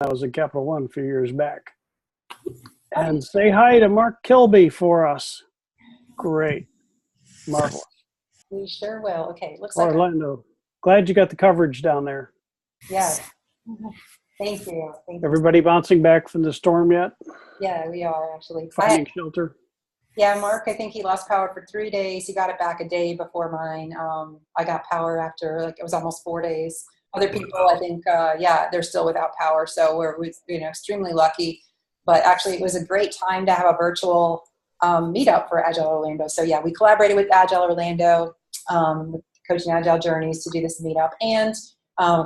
I was in Capital One a few years back. And say hi to Mark Kilby for us. Great. Marvelous. We sure will. Okay, looks Orlando. Glad you got the coverage down there. Yeah. Thank you. Everybody bouncing back from the storm yet? Yeah, we are actually. Finding shelter? Yeah, Mark, I think he lost power for 3 days. He got it back a day before mine. I got power after, it was almost 4 days. Other people, I think, they're still without power. So we're extremely lucky. But actually, it was a great time to have a virtual meetup for Agile Orlando. So yeah, we collaborated with Agile Orlando, Coaching Agile Journeys, to do this meetup. And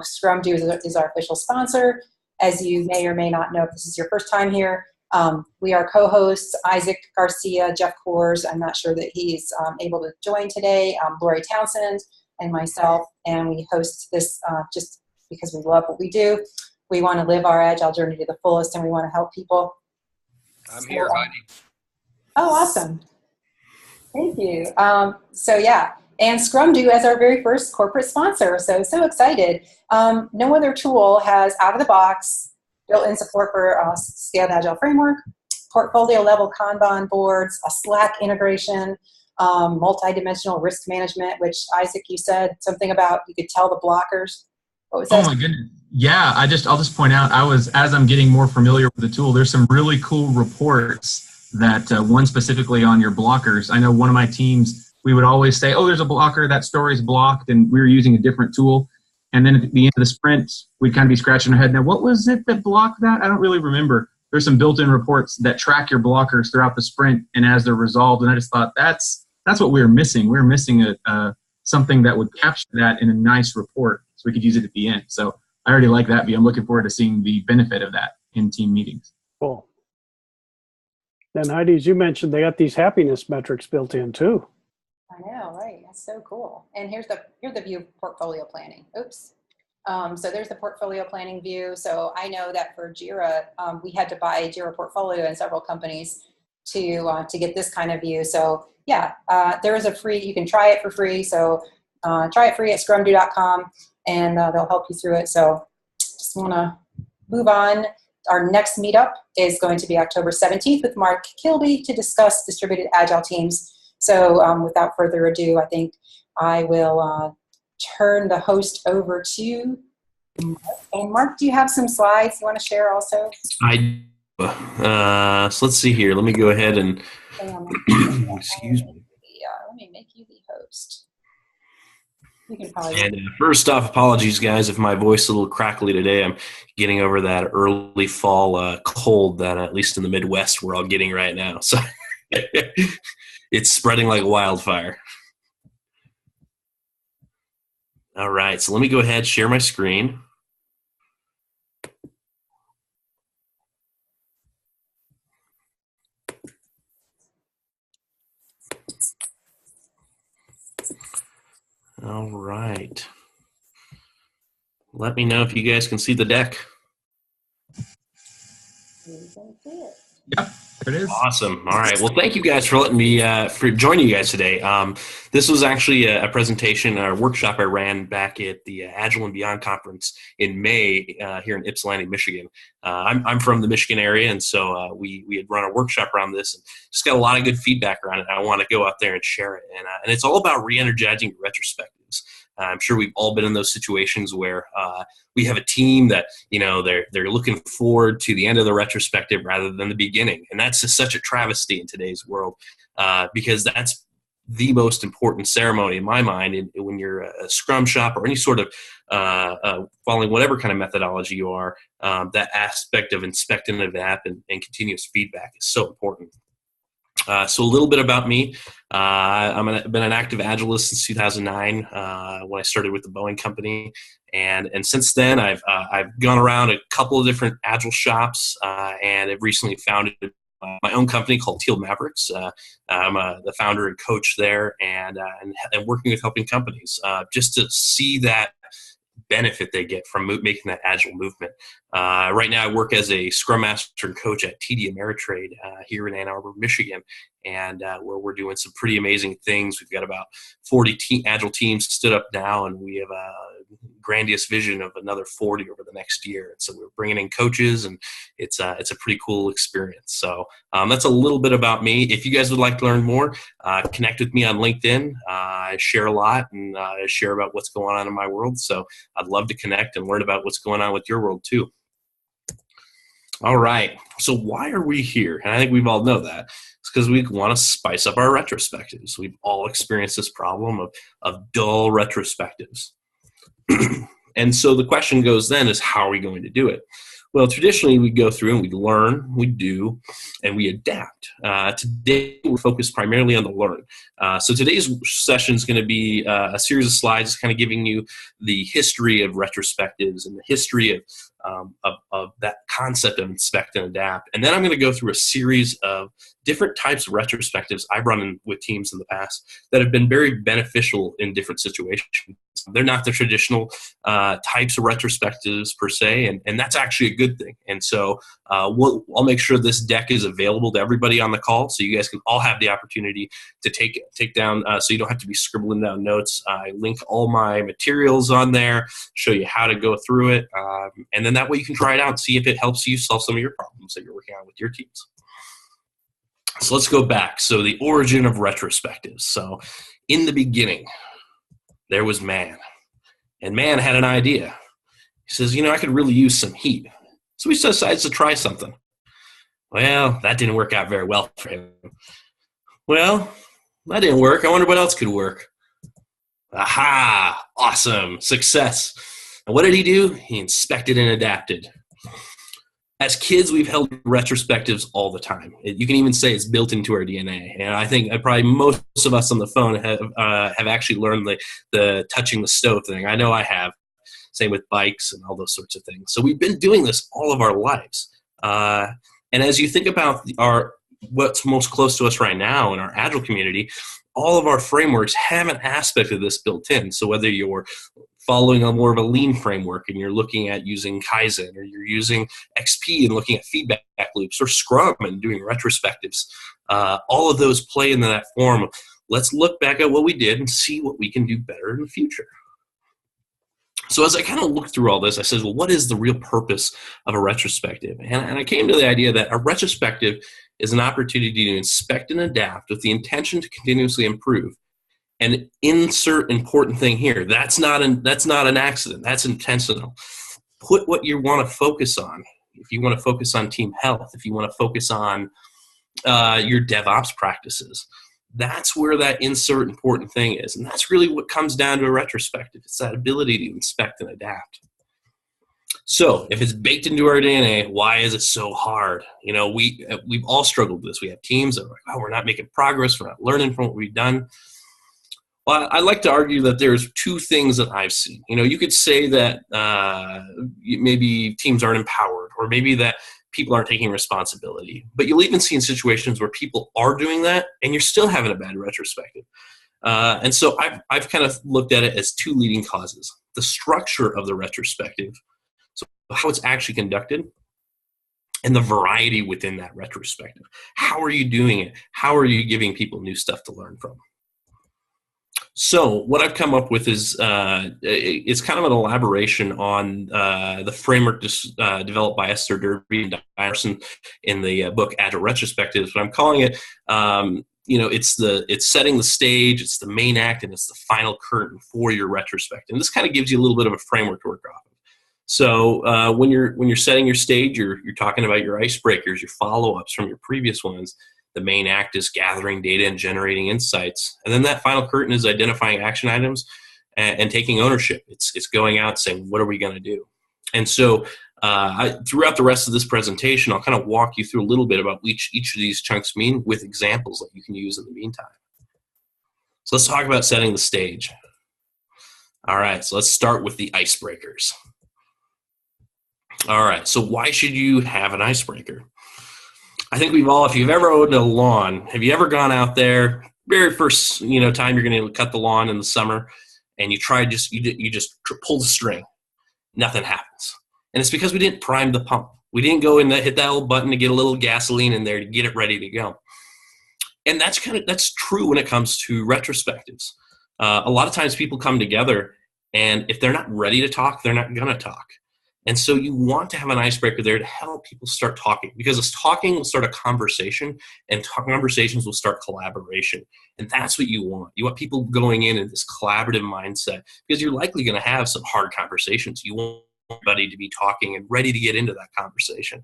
Scrum is our official sponsor. As you may or may not know, if this is your first time here, we are co-hosts, Isaac Garcia, Jeff Coors. I'm not sure that he's able to join today. Lori Townsend and myself, and we host this just because we love what we do. We want to live our Agile journey to the fullest, and we want to help people. I'm here, Heidi. Oh, awesome. Thank you. And Scrum as our very first corporate sponsor. So excited. No other tool has out-of-the-box built-in support for Scaled Agile Framework, portfolio-level Kanban boards, a Slack integration, multi-dimensional risk management, which, Isaac, you said something about you could tell the blockers. What was that? Oh my goodness. Yeah, I'll just point out, as I'm getting more familiar with the tool, there's some really cool reports that one specifically on your blockers. I know one of my teams, we would always say, oh, there's a blocker, that story's blocked, and we were using a different tool. And then at the end of the sprint, we'd kind of be scratching our head. Now, what was it that blocked that? I don't really remember. There's some built-in reports that track your blockers throughout the sprint and as they're resolved. And I just thought that's what we were missing. We were missing something that would capture that in a nice report so we could use it at the end. So I already like that view. I'm looking forward to seeing the benefit of that in team meetings. Cool. Then Heidi, as you mentioned, they got these happiness metrics built in too. I know, right? That's so cool. And here's the view of portfolio planning. Oops. So there's the portfolio planning view. So I know that for Jira, we had to buy Jira Portfolio in several companies to get this kind of view. So yeah, there is you can try it for free. So try it free at scrumdo.com, and they'll help you through it. So just want to move on. Our next meetup is going to be October 17th with Mark Kilby to discuss distributed Agile teams. So without further ado, I think I will turn the host over to Mark. And Mark, do you have some slides you want to share also? So let's see here. Let me go ahead and excuse me. Let me make you the host. You can probably. And first off, apologies, guys, if my voice is a little crackly today. I'm getting over that early fall cold that, at least in the Midwest, we're all getting right now. So it's spreading like wildfire. All right, so let me go ahead and share my screen. All right. Let me know if you guys can see the deck. Yep, there it is. Awesome. All right. Well, thank you guys for letting me for joining you guys today. This was actually a presentation, a workshop I ran back at the Agile and Beyond conference in May here in Ypsilanti, Michigan. I'm from the Michigan area, and so we had run a workshop around this and just got a lot of good feedback around it. I want to go out there and share it, and it's all about re-energizing retrospectives. I'm sure we've all been in those situations where we have a team that, they're looking forward to the end of the retrospective rather than the beginning. And that's just such a travesty in today's world because that's the most important ceremony in my mind when you're a Scrum shop or any sort of following whatever kind of methodology you are. That aspect of inspecting an app and continuous feedback is so important. So a little bit about me. I've been an active Agilist since 2009 when I started with the Boeing company, and since then I've gone around a couple of different Agile shops and have recently founded my own company called Teal Mavericks. I'm the founder and coach there, and working with helping companies just to see that benefit they get from making that Agile movement. Right now I work as a Scrum Master and coach at TD Ameritrade here in Ann Arbor, Michigan, and where we're doing some pretty amazing things. We've got about 40 Agile teams stood up now, and we have grandiose vision of another 40 over the next year. And so we're bringing in coaches, and it's a pretty cool experience. So that's a little bit about me. If you guys would like to learn more, connect with me on LinkedIn. I share a lot, and I share about what's going on in my world. So I'd love to connect and learn about what's going on with your world too. All right. So why are we here? And I think we've all know that. It's because we want to spice up our retrospectives. We've all experienced this problem of dull retrospectives. And so the question goes then is, how are we going to do it? Well, traditionally, we go through and we learn, we do, and we adapt. Today, we're focused primarily on the learn. So today's session is going to be a series of slides kind of giving you the history of retrospectives and the history of that concept of inspect and adapt. And then I'm going to go through a series of different types of retrospectives I've run with teams in the past that have been very beneficial in different situations. They're not the traditional types of retrospectives per se, and that's actually a good thing. And so I'll make sure this deck is available to everybody on the call, so you guys can all have the opportunity to take down, so you don't have to be scribbling down notes. I link all my materials on there, show you how to go through it, and then that way you can try it out and see if it helps you solve some of your problems that you're working on with your teams. So let's go back. So the origin of retrospectives. So in the beginning, there was man. And man had an idea. He says, I could really use some heat. So he decides to try something. Well, that didn't work out very well for him. Well, that didn't work. I wonder what else could work. Aha! Awesome. Success. And what did he do? He inspected and adapted. As kids, we've held retrospectives all the time. You can even say it's built into our DNA. And I think probably most of us on the phone have actually learned the touching the stove thing. I know I have. Same with bikes and all those sorts of things. So we've been doing this all of our lives. And as you think about what's most close to us right now in our Agile community, all of our frameworks have an aspect of this built in. So whether you're following a more of a lean framework and you're looking at using Kaizen, or you're using XP and looking at feedback loops, or Scrum and doing retrospectives, all of those play into that form. Let's look back at what we did and see what we can do better in the future. So as I kind of looked through all this, I said, well, what is the real purpose of a retrospective? And I came to the idea that a retrospective is an opportunity to inspect and adapt with the intention to continuously improve. And insert important thing here. That's not an accident. That's intentional. Put what you want to focus on. If you want to focus on team health, if you want to focus on your DevOps practices, that's where that insert important thing is. And that's really what comes down to a retrospective. It's that ability to inspect and adapt. So if it's baked into our DNA, why is it so hard? We've all struggled with this. We have teams that are like, we're not making progress. We're not learning from what we've done. Well, I like to argue that there's two things that I've seen. You could say that maybe teams aren't empowered, or maybe that people aren't taking responsibility. But you'll even see in situations where people are doing that, and you're still having a bad retrospective. And so I've kind of looked at it as two leading causes. The structure of the retrospective, so how it's actually conducted, and the variety within that retrospective. How are you doing it? How are you giving people new stuff to learn from? So what I've come up with is it's kind of an elaboration on the framework developed by Esther Derby and Dyerson in the book Agile Retrospectives. But I'm calling it, it's setting the stage, it's the main act, and it's the final curtain for your retrospective. And this kind of gives you a little bit of a framework to work off of. So when you're setting your stage, you're talking about your icebreakers, your follow-ups from your previous ones. The main act is gathering data and generating insights. And then that final curtain is identifying action items and taking ownership. It's going out saying, what are we going to do? And so throughout the rest of this presentation, I'll kind of walk you through a little bit about each of these chunks mean with examples that you can use in the meantime. So let's talk about setting the stage. All right, so let's start with the icebreakers. All right, so why should you have an icebreaker? I think if you've ever owned a lawn, have you ever gone out there, very first time you're going to cut the lawn in the summer, and you just pull the string, nothing happens, and it's because we didn't prime the pump. We didn't go in hit that little button to get a little gasoline in there to get it ready to go. And that's true when it comes to retrospectives. A lot of times people come together And if they're not ready to talk, they're not going to talk. And so you want to have an icebreaker there to help people start talking, because talking will start a conversation, and conversations will start collaboration. And that's what you want. You want people going in this collaborative mindset, because you're likely going to have some hard conversations. You want everybody to be talking and ready to get into that conversation.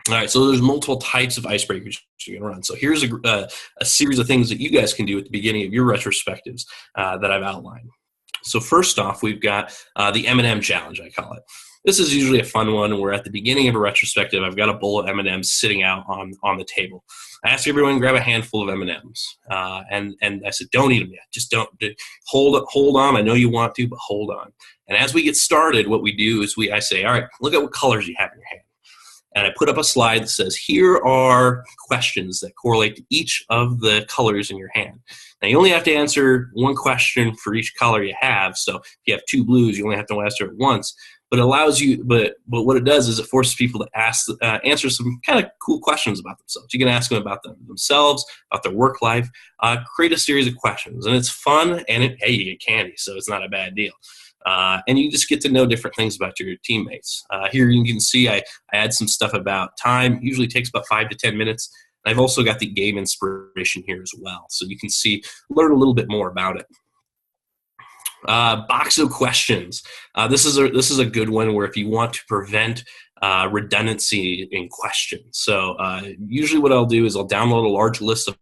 All right, so there's multiple types of icebreakers you can run. So here's a series of things that you guys can do at the beginning of your retrospectives that I've outlined. So first off, we've got the M&M challenge, I call it. This is usually a fun one where at the beginning of a retrospective, I've got a bowl of M&Ms sitting out on the table. I ask everyone to grab a handful of M&Ms, and I said, don't eat them yet. Just don't. Hold on. I know you want to, but hold on. And as we get started, what we do is I say, all right, look at what colors you have in your hand. And I put up a slide that says, here are questions that correlate to each of the colors in your hand. Now, you only have to answer one question for each color you have. So if you have two blues, you only have to answer it once. But it allows you, but what it does is it forces people to answer some kind of cool questions about themselves. You can ask them about themselves, about their work life, create a series of questions. And it's fun, and hey, you get candy, so it's not a bad deal. And you just get to know different things about your teammates. Here you can see I add some stuff about time. Usually takes about 5 to 10 minutes. And I've also got the game inspiration here as well. So you can learn a little bit more about it. Box of questions. This is a good one where if you want to prevent redundancy in questions. So usually what I'll do is I'll download a large list of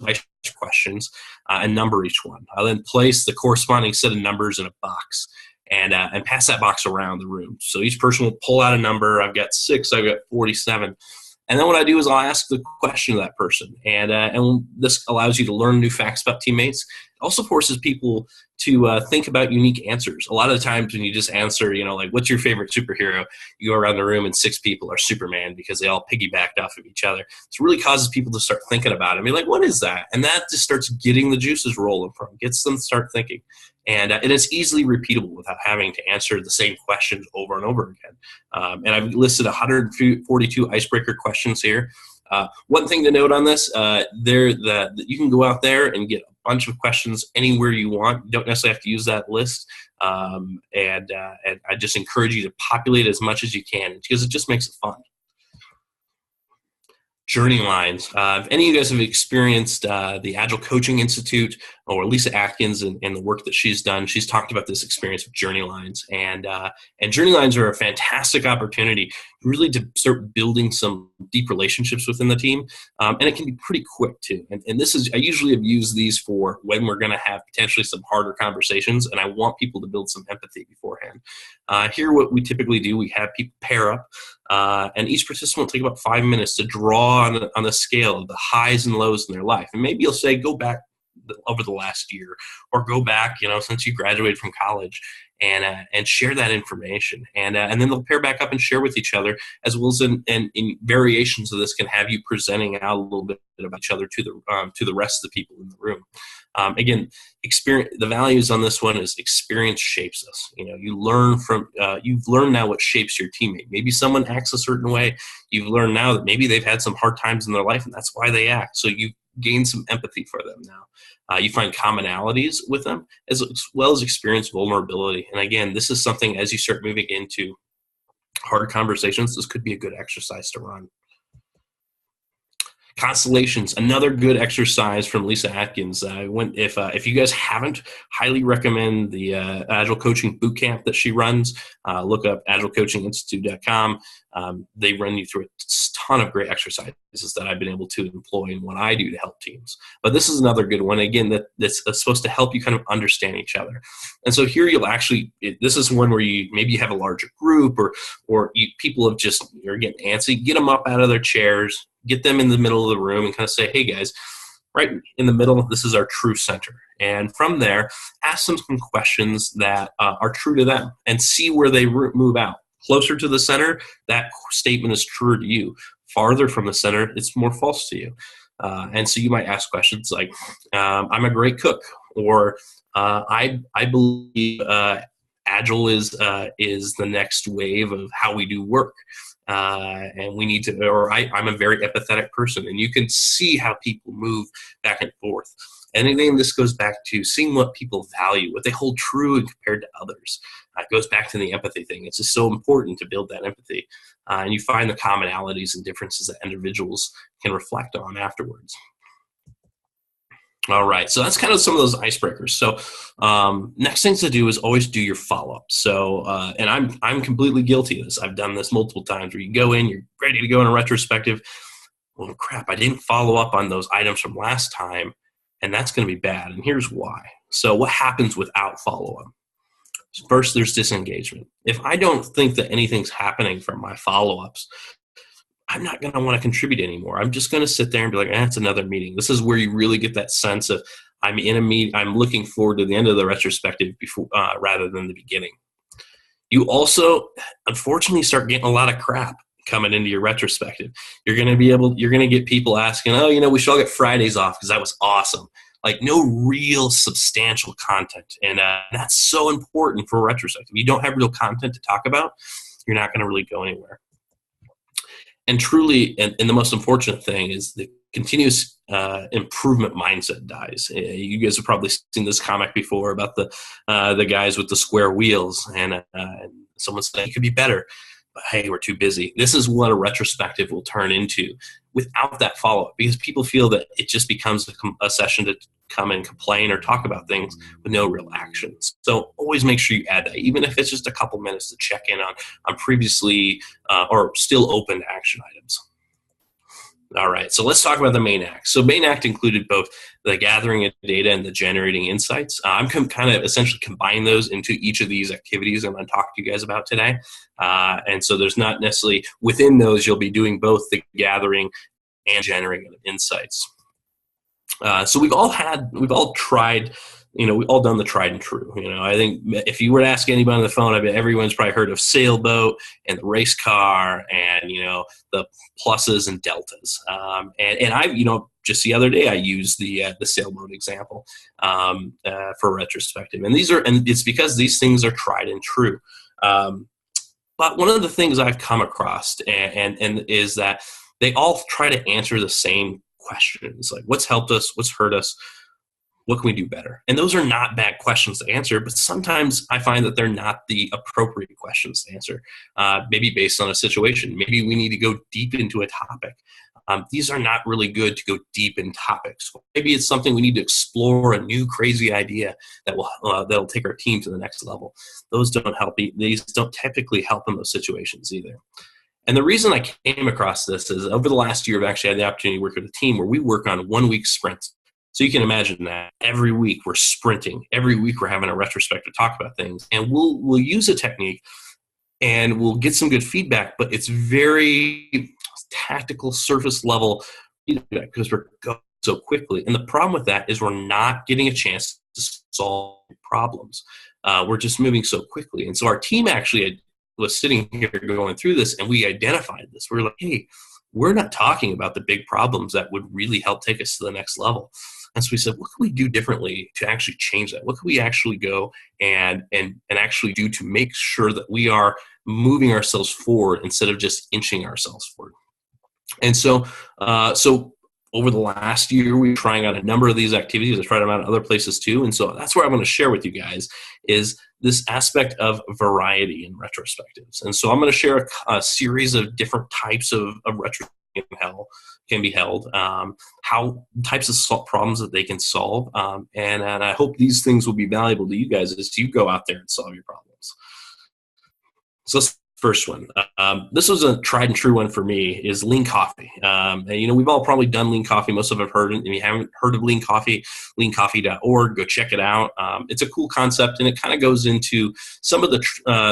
questions and number each one. I'll then place the corresponding set of numbers in a box. And pass that box around the room. So each person will pull out a number. I've got 6, I've got 47. And then what I do is I'll ask the question to that person. And this allows you to learn new facts about teammates. It also forces people to think about unique answers. A lot of the times when you just answer, like, what's your favorite superhero? You go around the room and 6 people are Superman because they all piggybacked off of each other. It really causes people to start thinking about it and be like, what is that? And that just starts getting the juices rolling for them, gets them to start thinking. And it's easily repeatable without having to answer the same questions over and over again. And I've listed 142 icebreaker questions here. One thing to note on this, you can go out there and get a bunch of questions anywhere you want. You don't necessarily have to use that list. And I just encourage you to populate as much as you can because it just makes it fun. Journey lines. If any of you guys have experienced the Agile Coaching Institute or Lisa Atkins and the work that she's done, she's talked about this experience with journey lines. And journey lines are a fantastic opportunity really to start building some deep relationships within the team. And it can be pretty quick too. And this is, I usually have used these for when we're going to have potentially some harder conversations and I want people to build some empathy beforehand. Here, what we typically do, we have people pair up and each participant will take about 5 minutes to draw on the scale of the highs and lows in their life. And maybe you'll say, go back over the last year or go back, since you graduated from college and share that information. And then they'll pair back up and share with each other, as well as in variations of this can have you presenting out a little bit about each other to the rest of the people in the room. Again, the values on this one is experience shapes us. You learn you've learned now what shapes your teammate. Maybe someone acts a certain way. You've learned now that maybe they've had some hard times in their life and that's why they act. So you gain some empathy for them now. You find commonalities with them as well as experience vulnerability. And again, this is something as you start moving into hard conversations, this could be a good exercise to run. Constellations, another good exercise from Lisa Atkins. If you guys haven't, highly recommend the Agile Coaching Bootcamp that she runs. Look up agilecoachinginstitute.com. They run you through a ton of great exercises that I've been able to employ in what I do to help teams. But this is another good one, again, that's supposed to help you kind of understand each other. And so here this is one where maybe you have a larger group or people are getting antsy. Get them up out of their chairs, get them in the middle of the room and kind of say, hey guys, right in the middle, this is our true center. And from there, ask them some questions that are true to them and see where they move out. Closer to the center, that statement is truer to you. Farther from the center, it's more false to you. And so you might ask questions like, I'm a great cook, or I believe Agile is the next wave of how we do work. And we need to, or I'm a very empathetic person, and you can see how people move back and forth. And again, this goes back to seeing what people value, what they hold true and compared to others. It goes back to the empathy thing. It's just so important to build that empathy. And you find the commonalities and differences that individuals can reflect on afterwards. All right, so that's kind of some of those icebreakers. So next things to do is always do your follow-up. So, and I'm completely guilty of this. I've done this multiple times where you go in, you're ready to go in a retrospective. Well, crap, I didn't follow up on those items from last time, and that's going to be bad. And here's why. So what happens without follow-up? First, there's disengagement. If I don't think that anything's happening from my follow-ups, I'm not going to want to contribute anymore. I'm just going to sit there and be like, it's another meeting. This is where you really get that sense of I'm in a meeting. I'm looking forward to the end of the retrospective before, rather than the beginning. You also, unfortunately, start getting a lot of crap coming into your retrospective. You're going to get people asking, we should all get Fridays off because that was awesome. Like no real substantial content. And that's so important for a retrospective. If you don't have real content to talk about, you're not going to really go anywhere. And truly, and the most unfortunate thing is the continuous improvement mindset dies. You guys have probably seen this comic before about the guys with the square wheels, and someone saying it could be better, but hey, we're too busy. This is what a retrospective will turn into without that follow-up, because people feel that it just becomes a session to come and complain or talk about things with no real actions. So always make sure you add that, even if it's just a couple minutes to check in on previously or still open action items. All right, so let's talk about the main act. So main act included both the gathering of data and the generating insights. I'm kind of essentially combining those into each of these activities I'm going to talk to you guys about today. And so there's not necessarily, within those, you'll be doing both the gathering and generating of insights. So we've all tried, we've all done the tried and true. I think if you were to ask anybody on the phone, I bet everyone's probably heard of sailboat and the race car and, the pluses and deltas. And I, just the other day, I used the sailboat example for retrospective. And it's because these things are tried and true. But one of the things I've come across and is that they all try to answer the same questions, like what's helped us, what's hurt us, what can we do better? And those are not bad questions to answer, but sometimes I find that they're not the appropriate questions to answer, maybe based on a situation. Maybe we need to go deep into a topic. These are not really good to go deep in topics. Maybe it's something we need to explore, a new crazy idea that'll take our team to the next level. Those don't help. These don't typically help in those situations either. And the reason I came across this is over the last year, I've actually had the opportunity to work with a team where we work on 1 week sprints. So you can imagine that every week we're sprinting. Every week we're having a retrospective talk about things. And we'll use a technique and we'll get some good feedback, but it's very tactical, surface level feedback because we're going so quickly. And the problem with that is we're not getting a chance to solve problems. We're just moving so quickly. And so our team actually was sitting here going through this, and we identified this. We're like, hey, we're not talking about the big problems that would really help take us to the next level. And so we said, what can we do differently to actually change that? What can we actually go and actually do to make sure that we are moving ourselves forward instead of just inching ourselves forward? And so over the last year, we're trying out a number of these activities. I've tried them out at other places too. And so that's where I want to share with you guys is this aspect of variety in retrospectives. And so I'm going to share a series of different types of retrospectives can be held, how types of problems that they can solve. And I hope these things will be valuable to you guys as you go out there and solve your problems. So let's first one. This was a tried and true one for me is Lean Coffee. And, we've all probably done Lean Coffee. Most of us have heard it. If you haven't heard of Lean Coffee, leancoffee.org, go check it out. It's a cool concept, and it kind of goes into some of the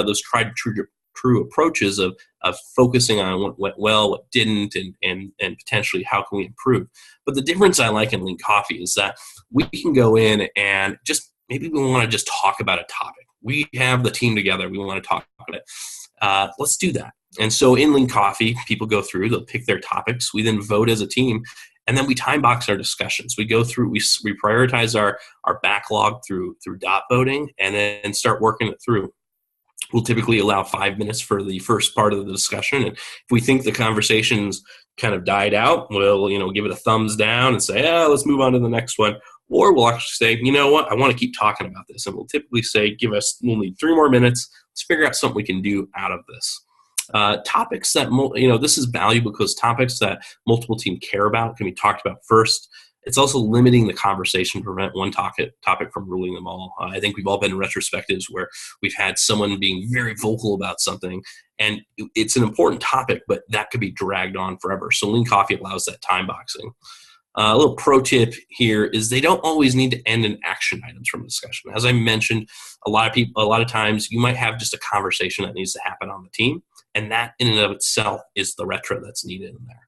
those tried and true approaches of focusing on what went well, what didn't, and potentially how can we improve. But the difference I like in Lean Coffee is that we can go in and just maybe we want to just talk about a topic. We have the team together. We want to talk about it. Let's do that. And so in Lean Coffee, people go through, they'll pick their topics. We then vote as a team, and then we time box our discussions. We go through, we prioritize our backlog through dot voting, and then start working it through. We'll typically allow 5 minutes for the first part of the discussion. And if we think the conversation's kind of died out, we'll, give it a thumbs down and say, let's move on to the next one. or we'll actually say, you know what, I want to keep talking about this. And we'll typically say, we'll need 3 more minutes. Let's figure out something we can do out of this. Topics that, this is valuable because topics that multiple teams care about can be talked about first. It's also limiting the conversation to prevent one topic from ruling them all. I think we've all been in retrospectives where we've had someone being very vocal about something, and it's an important topic, but that could be dragged on forever. So Lean Coffee allows that time boxing. A little pro tip here is they don't always need to end in action items from a discussion. As I mentioned, a lot of times you might have just a conversation that needs to happen on the team, and that in and of itself is the retro that's needed in there.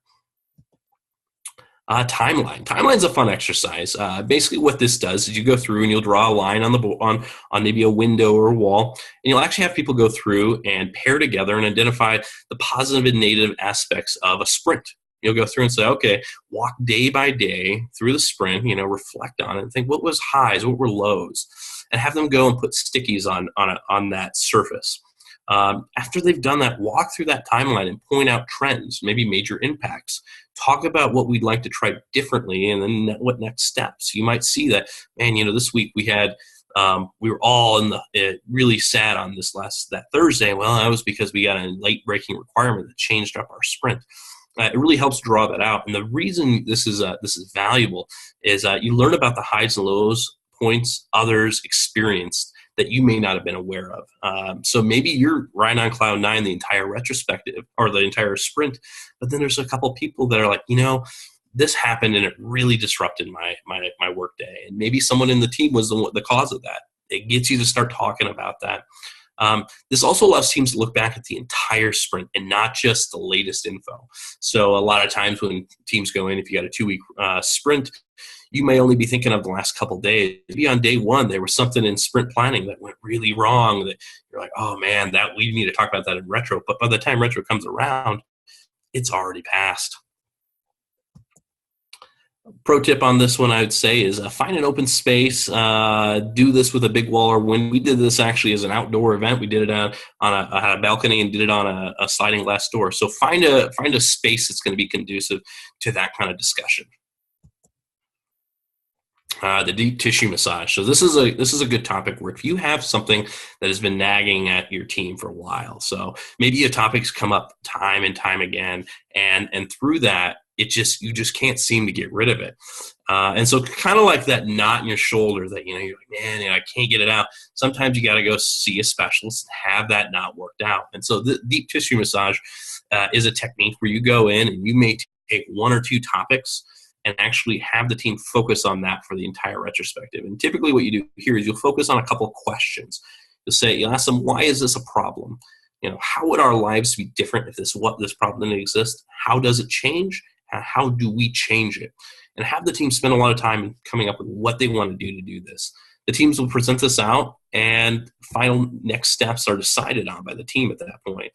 Timeline. Timeline's a fun exercise. Basically what this does is you go through and you'll draw a line on maybe a window or a wall, and you'll actually have people go through and pair together and identify the positive and negative aspects of a sprint. You'll go through and say, okay, walk day by day through the sprint, reflect on it and think what was highs, what were lows, and have them go and put stickies on that surface. After they've done that, walk through that timeline and point out trends, maybe major impacts. Talk about what we'd like to try differently and then what next steps. You might see that, man, this week we were all really sad on that Thursday. Well, that was because we got a late breaking requirement that changed up our sprint. It really helps draw that out. And the reason this is valuable is you learn about the highs and lows points others experienced that you may not have been aware of. So maybe you're right on cloud 9 the entire retrospective or the entire sprint, but then there's a couple people that are like, this happened and it really disrupted my work day. And maybe someone in the team was the cause of that. It gets you to start talking about that. This also allows teams to look back at the entire sprint and not just the latest info. So a lot of times when teams go in, if you got a 2-week sprint, you may only be thinking of the last couple of days. Maybe on day 1, there was something in sprint planning that went really wrong that you're like, oh man, that we need to talk about that in retro. But by the time retro comes around, it's already passed. Pro tip on this one, I would say, is find an open space. Do this with a big wall or window. We did this actually as an outdoor event. We did it on a balcony and did it on a sliding glass door. So find a space that's going to be conducive to that kind of discussion. The deep tissue massage. So this is a good topic where if you have something that has been nagging at your team for a while, so maybe a topic's come up time and time again, and through that, you just can't seem to get rid of it. And so kind of like that knot in your shoulder that, you're like, man, I can't get it out. Sometimes you got to go see a specialist and have that knot worked out. And so the deep tissue massage is a technique where you go in and you may take 1 or 2 topics and actually have the team focus on that for the entire retrospective. And typically what you do here is you'll focus on a couple of questions. You'll ask them, why is this a problem? How would our lives be different if this problem didn't exist? How does it change? How do we change it? And have the team spend a lot of time coming up with what they want to do this. The teams will present this out, and final next steps are decided on by the team at that point.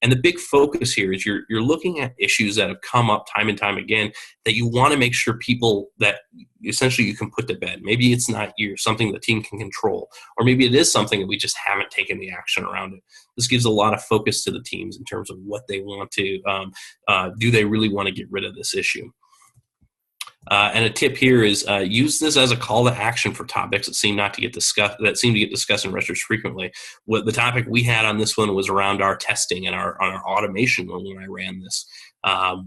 And the big focus here is you're looking at issues that have come up time and time again that you want to make sure people that essentially you can put to bed. Maybe it's not something the team can control, or maybe it is something that we just haven't taken the action around it. This gives a lot of focus to the teams in terms of what they want to do. They really want to get rid of this issue? And a tip here is use this as a call to action for topics that seem to get discussed in retros frequently. What the topic we had on this one was around our testing and our automation when I ran this.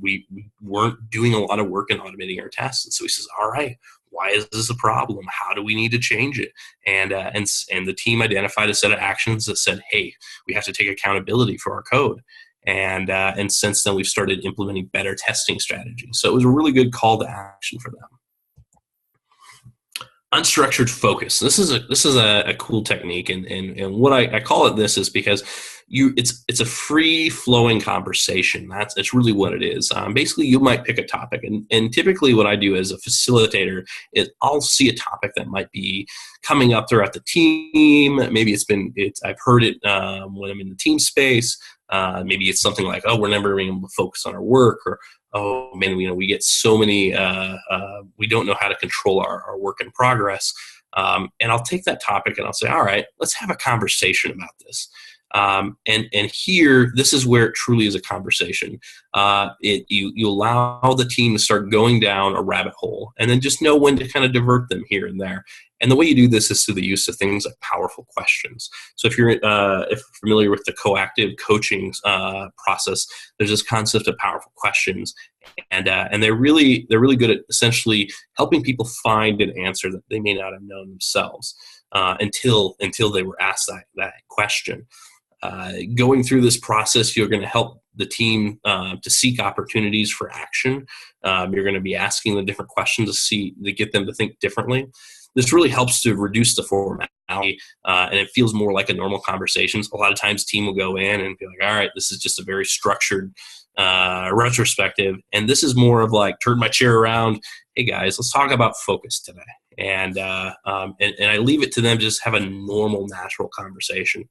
We weren't doing a lot of work in automating our tests, and so he says, "All right, why is this a problem? How do we need to change it?" And the team identified a set of actions that said, "Hey, we have to take accountability for our code." And since then, we've started implementing better testing strategies. So it was a really good call to action for them. Unstructured focus. This is a cool technique, and what I call it this is because it's a free flowing conversation. It's really what it is. Basically, you might pick a topic, and typically what I do as a facilitator is I'll see a topic that might be coming up throughout the team. Maybe I've heard it when I'm in the team space. Maybe it's something like, oh, we're never being able to focus on our work, or oh man, we get so many, we don't know how to control our work in progress. And I'll take that topic and I'll say, all right, let's have a conversation about this. And here, this is where it truly is a conversation. You allow the team to start going down a rabbit hole, and then just know when to kind of divert them here and there. And the way you do this is through the use of things like powerful questions. So if you're familiar with the coactive coaching process, there's this concept of powerful questions, and they're really good at essentially helping people find an answer that they may not have known themselves until they were asked that question. Going through this process, you're going to help the team to seek opportunities for action. You're going to be asking them different questions to get them to think differently. This really helps to reduce the formality, and it feels more like a normal conversation. A lot of times, team will go in and be like, "All right, this is just a very structured retrospective," and this is more of like, turn my chair around. Hey guys, let's talk about focus today. And I leave it to them to just have a normal, natural conversation.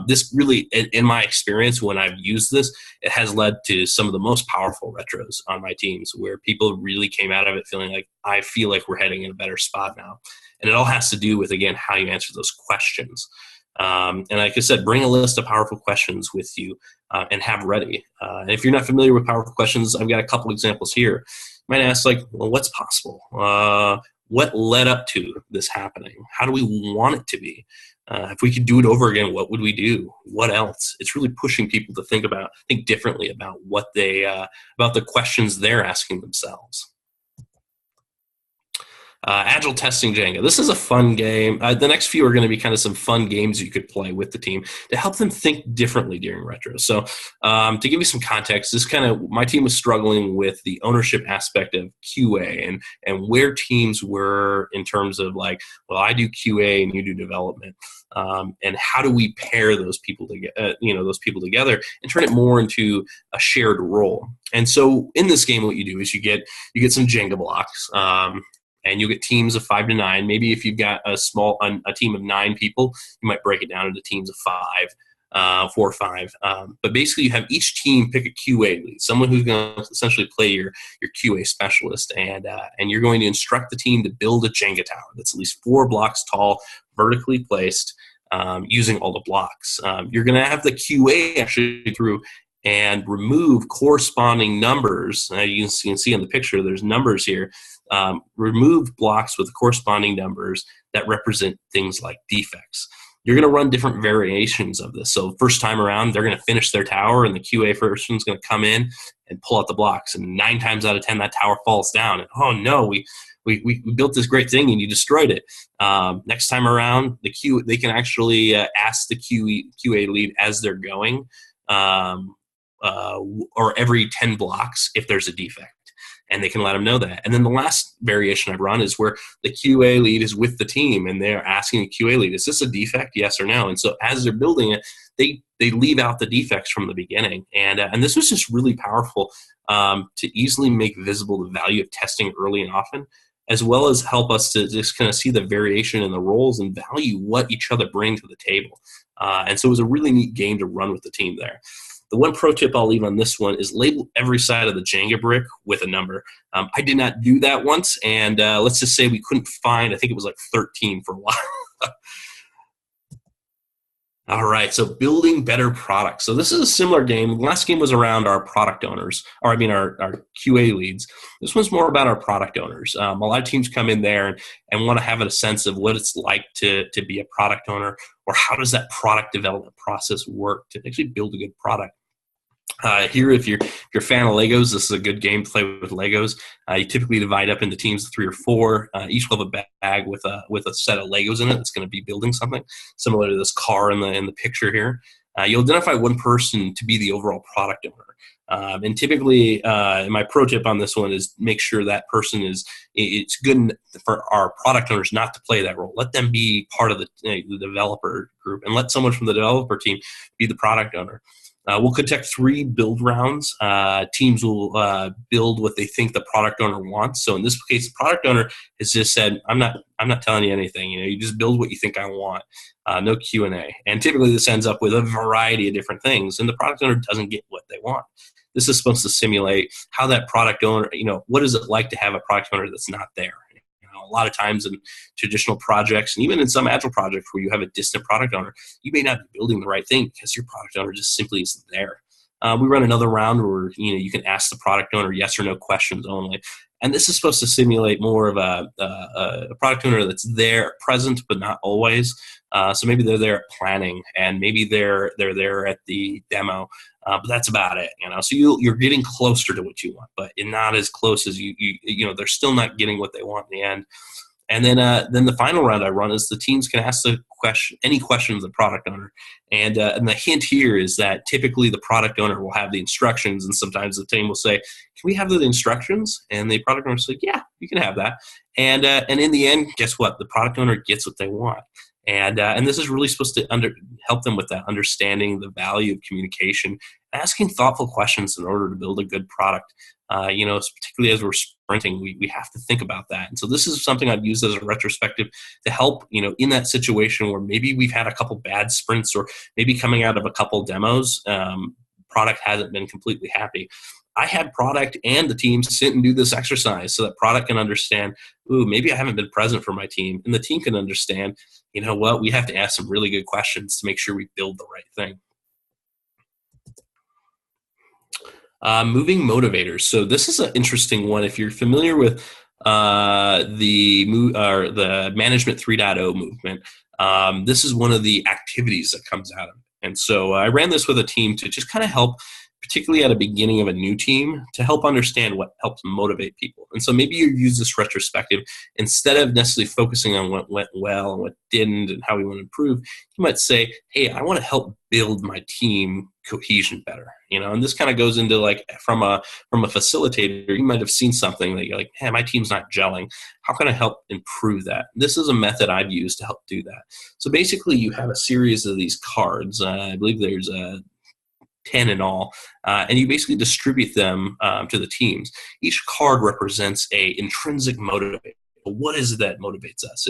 This really, in my experience, when I've used this, it has led to some of the most powerful retros on my teams, where people really came out of it feeling like, I feel like we're heading in a better spot now. And it all has to do with, again, how you answer those questions. And like I said, bring a list of powerful questions with you and have ready. And if you're not familiar with powerful questions, I've got a couple examples here. You might ask, like, well, what's possible? What led up to this happening? How do we want it to be? If we could do it over again, what would we do? What else? It's really pushing people to think differently about what about the questions they're asking themselves. Agile testing Jenga. This is a fun game. The next few are going to be kind of some fun games you could play with the team to help them think differently during retro. So to give you some context, my team was struggling with the ownership aspect of QA and where teams were in terms of like, well, I do QA and you do development. And how do we pair those people together and turn it more into a shared role? And so in this game, what you do is you get some Jenga blocks. And you get teams of 5 to 9. Maybe if you've got a team of 9 people, you might break it down into teams of 5, 4 or 5. But basically, you have each team pick a QA lead, someone who's going to essentially play your QA specialist, and you're going to instruct the team to build a Jenga tower that's at least 4 blocks tall, vertically placed, using all the blocks. You're going to have the QA actually through and remove corresponding numbers. You can see in the picture, there's numbers here. Remove blocks with corresponding numbers that represent things like defects. You're going to run different variations of this. So first time around, they're going to finish their tower, and the QA person's going to come in and pull out the blocks. And 9 times out of 10, that tower falls down. And oh no, we built this great thing and you destroyed it. Next time around, they can actually ask the QA lead as they're going, or every 10 blocks if there's a defect. And they can let them know that. And then the last variation I've run is where the QA lead is with the team and they're asking the QA lead, is this a defect, yes or no? And so as they're building it, they leave out the defects from the beginning. And this was just really powerful to easily make visible the value of testing early and often, as well as help us to just kind of see the variation in the roles and value what each other bring to the table. And so it was a really neat game to run with the team there. The one pro tip I'll leave on this one is label every side of the Jenga brick with a number. I did not do that once, and let's just say we couldn't find, I think it was like 13 for a while. All right, so building better products. So this is a similar game. The last game was around our product owners, our QA leads. This one's more about our product owners. A lot of teams come in there and want to have a sense of what it's like to be a product owner, or how does that product development process work to actually build a good product. Here, if you're a fan of Legos, this is a good game to play with Legos. You typically divide up into teams of 3 or 4. Each will have a bag with a set of Legos in it that's going to be building something similar to this car in the picture here. You'll identify one person to be the overall product owner. And typically, my pro tip on this one is make sure that person it's good for our product owners not to play that role. Let them be part of the developer group, and let someone from the developer team be the product owner. We'll conduct 3 build rounds. Teams will build what they think the product owner wants. So in this case, the product owner has just said, "I'm not telling you anything. You just build what you think I want. No Q&A." And typically, this ends up with a variety of different things, and the product owner doesn't get what they want. This is supposed to simulate how that product owner, what is it like to have a product owner that's not there? A lot of times in traditional projects, and even in some Agile projects where you have a distant product owner, you may not be building the right thing because your product owner just simply isn't there. We run another round where you can ask the product owner yes or no questions only. And this is supposed to simulate more of a product owner that's there, present, but not always. So maybe they're there at planning, and maybe they're there at the demo, but that's about it. So you're getting closer to what you want, but not as close as they're still not getting what they want in the end. And then the final round I run is the teams can ask any questions of the product owner. And the hint here is that typically the product owner will have the instructions, and sometimes the team will say, "Can we have the instructions?" And the product owner will say, "Yeah, you can have that." And in the end, guess what? The product owner gets what they want. And this is really supposed to help them with that, understanding the value of communication, asking thoughtful questions in order to build a good product. Particularly as we're sprinting, we have to think about that. And so this is something I'd use as a retrospective to help, in that situation where maybe we've had a couple bad sprints, or maybe coming out of a couple demos, product hasn't been completely happy. I had product and the team sit and do this exercise so that product can understand, maybe I haven't been present for my team. And the team can understand, we have to ask some really good questions to make sure we build the right thing. Moving motivators. So this is an interesting one. If you're familiar with the Management 3.0 movement, this is one of the activities that comes out of it. And so I ran this with a team to just kind of help, particularly at a beginning of a new team, to help understand what helps motivate people. And so maybe you use this retrospective, instead of necessarily focusing on what went well and what didn't and how we want to improve, you might say, hey, I want to help build my team cohesion better. And this kind of goes into from a facilitator, you might have seen something that you're like, hey, my team's not gelling. How can I help improve that? This is a method I've used to help do that. So basically you have a series of these cards. I believe there's 10 in all, and you basically distribute them to the teams. Each card represents a intrinsic motivator. What is it that motivates us?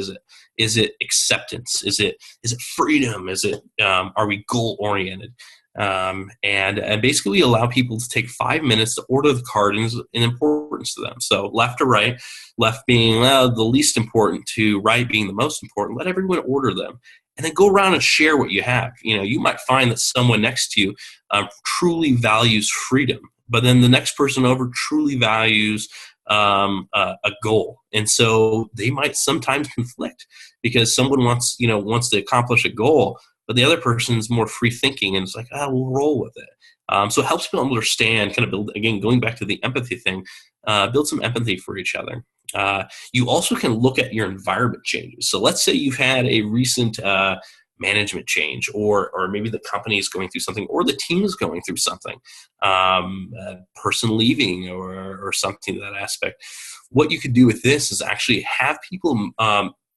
Is it acceptance? Is it freedom? Are we goal oriented? And basically we allow people to take 5 minutes to order the card in importance to them. So left to right, left being the least important to right being the most important. Let everyone order them. And then go around and share what you have. You might find that someone next to you truly values freedom, but then the next person over truly values a goal. And so they might sometimes conflict because someone wants to accomplish a goal, but the other person's more free thinking and it's like, we'll roll with it. So it helps people understand, kind of build, again, going back to the empathy thing, build some empathy for each other. You also can look at your environment changes. So let's say you've had a recent management change, or maybe the company is going through something, or the team is going through something, a person leaving or something to that aspect. What you could do with this is actually have people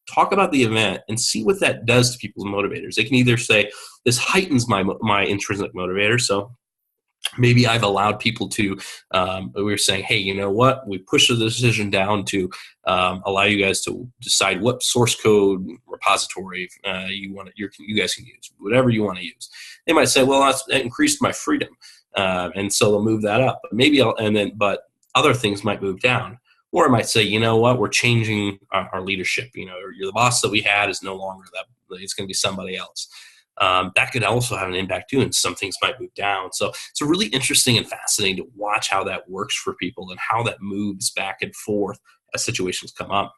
talk about the event and see what that does to people's motivators. They can either say, this heightens my intrinsic motivator. So maybe I've allowed people to, we were saying, hey, you know what? We pushed the decision down to allow you guys to decide what source code repository you guys can use, whatever you want to use. They might say, well, that increased my freedom. And so they'll move that up. But other things might move down. Or it might say, you know what? We're changing our leadership. The boss that we had is no longer that. It's going to be somebody else. That could also have an impact too, and some things might move down. So it's really interesting and fascinating to watch how that works for people and how that moves back and forth as situations come up.